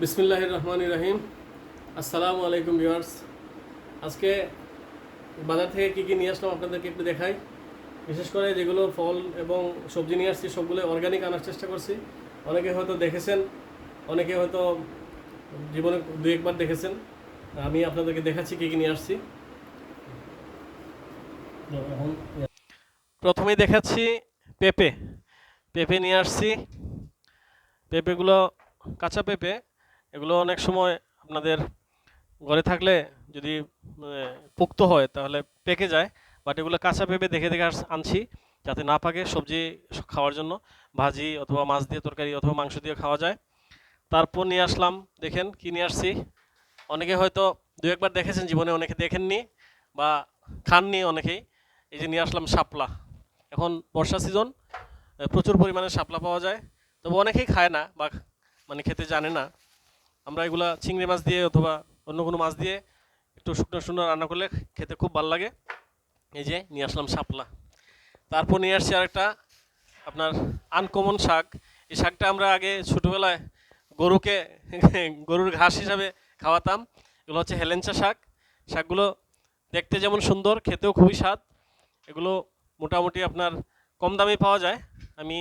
বিসমিল্লাহির রহমানির রহিম। আসসালামু আলাইকুম ভিউয়ার্স। আজকে বাজার থেকে কী কী নিয়ে আসলাম আপনাদেরকে একটু দেখাই। বিশেষ করে যেগুলো ফল এবং সবজি নিয়ে আসছি সবগুলো অর্গানিক আনার চেষ্টা করছি। অনেকে হয়তো দেখেছেন, অনেকে হয়তো জীবনে দু একবার দেখেছেন। আমি আপনাদেরকে দেখাচ্ছি কী কী নিয়ে আসছি। প্রথমেই দেখাচ্ছি পেঁপে। পেঁপে নিয়ে আসছি। পেঁপেগুলো কাঁচা পেঁপে, এগুলো অনেক সময় আপনাদের ঘরে থাকলে যদি পোক্ত হয় তাহলে পেকে যায়। বাট এগুলো কাঁচা পেঁপে দেখে দেখে আনছি যাতে না পাকে, সবজি খাওয়ার জন্য, ভাজি অথবা মাছ দিয়ে তরকারি অথবা মাংস দিয়ে খাওয়া যায়। তারপর নিয়ে আসলাম, দেখেন কি নিয়ে আসছি। অনেকে হয়তো দু একবার দেখেছেন জীবনে, অনেকে দেখেননি বা খাননি অনেকেই। এই যে নিয়ে আসলাম শাপলা। এখন বর্ষা সিজন, প্রচুর পরিমাণে শাপলা পাওয়া যায়, তবে অনেকেই খায় না বা মানে খেতে জানে না। আমরা এগুলা চিংড়ি মাছ দিয়ে অথবা অন্য কোনো মাছ দিয়ে একটু শুকনো শুকনো রান্না করলে খেতে খুব ভালো লাগে। এই যে নিয়ে আসলাম শাপলা। তারপর নিয়ে আসছি আরেকটা আপনার আনকমন শাক। এই শাকটা আমরা আগে ছোটোবেলায় গরুকে গরুর ঘাস হিসাবে খাওয়াতাম। এগুলো হচ্ছে হেলেঞ্চা শাক। শাকগুলো দেখতে যেমন সুন্দর, খেতেও খুবই স্বাদ। এগুলো মোটামুটি আপনার কম দামে পাওয়া যায়। আমি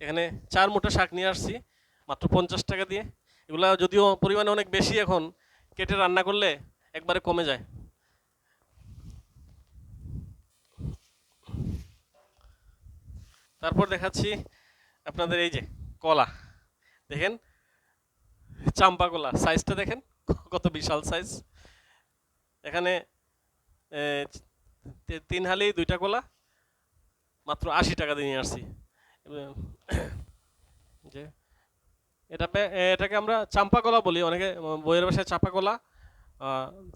এখানে 4 মুঠা শাক নিয়ে আসছি মাত্র 50 টাকা দিয়ে। এগুলো যদিও পরিমাণে অনেক বেশি, এখন কেটে রান্না করলে একবারে কমে যায়। তারপর দেখাচ্ছি আপনাদের এই যে কলা। দেখেন, চাম্পা কলা সাইজটা দেখেন কত বিশাল সাইজ। এখানে 3 হালি 2টা কলা মাত্র 80 টাকা দিয়ে নিয়ে আসছি। যে এটাকে আমরা চাম্পা কলা বলি, অনেকে বইয়ের ভাষায় চাপা কলা।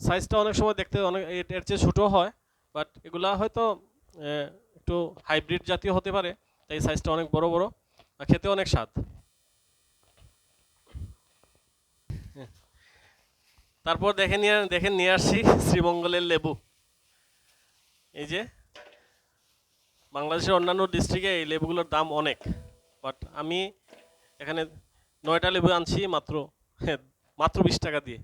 সাইজটা অনেক সময় দেখতে অনেক এর চেয়ে ছোটো হয়, বাট এগুলা হয়তো একটু হাইব্রিড জাতীয় হতে পারে, তাই সাইজটা অনেক বড় বড়, খেতে অনেক স্বাদ। তারপর দেখেন নিয়ে আসছি শ্রীমঙ্গলের লেবু। এই যে বাংলাদেশের অন্যান্য ডিস্ট্রিক্টে এই লেবুগুলোর দাম অনেক, বাট আমি এখানে 9টা লেবু আনছি মাত্র মাত্র 20 টাকা দিয়ে।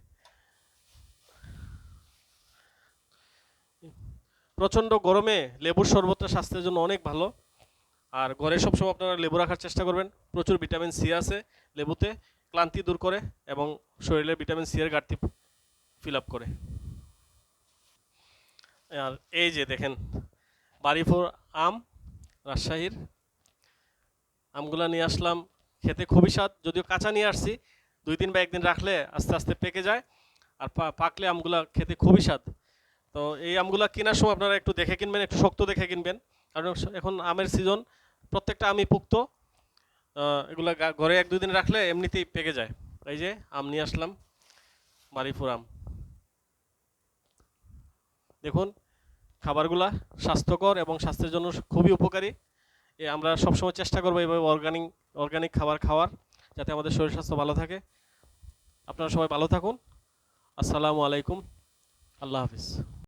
প্রচণ্ড গরমে লেবুর শরবতটা স্বাস্থ্যের জন্য অনেক ভালো। আর ঘরে সবসময় আপনারা লেবু রাখার চেষ্টা করবেন। প্রচুর ভিটামিন সি আছে লেবুতে, ক্লান্তি দূর করে এবং শরীরে ভিটামিন সি এর ঘাটতি ফিল আপ করে। আর এই যে দেখেন বাড়িফোর আম, রাজশাহীর আমগুলা নিয়ে আসলাম। খেতে খুবই স্বাদ, যদিও কাঁচা নিয়ে আসছি, 2 দিন বা 1 দিন রাখলে আস্তে আস্তে পেকে যায়। আর পাকলে আমগুলা খেতে খুবই স্বাদ। তো এই আমগুলা কেনার সময় আপনারা একটু দেখে কিনবেন, একটু শক্ত দেখে কিনবেন, কারণ এখন আমের সিজন, প্রত্যেকটা আমই পুক্ত। এগুলা ঘরে 1-2 দিন রাখলে এমনিতেই পেকে যায়। এই যে আম নিয়ে আসলাম, বাড়িফোর আম। দেখুন খাবারগুলা স্বাস্থ্যকর এবং স্বাস্থ্যের জন্য খুবই উপকারী। আমরা সবসময় চেষ্টা করবো এইভাবে অর্গানিক খাবার খাওয়ার, যাতে আমাদের শরীর স্বাস্থ্য ভালো থাকে। আপনারা সবাই ভালো থাকুন। আসসালামু আলাইকুম। আল্লাহ হাফিজ।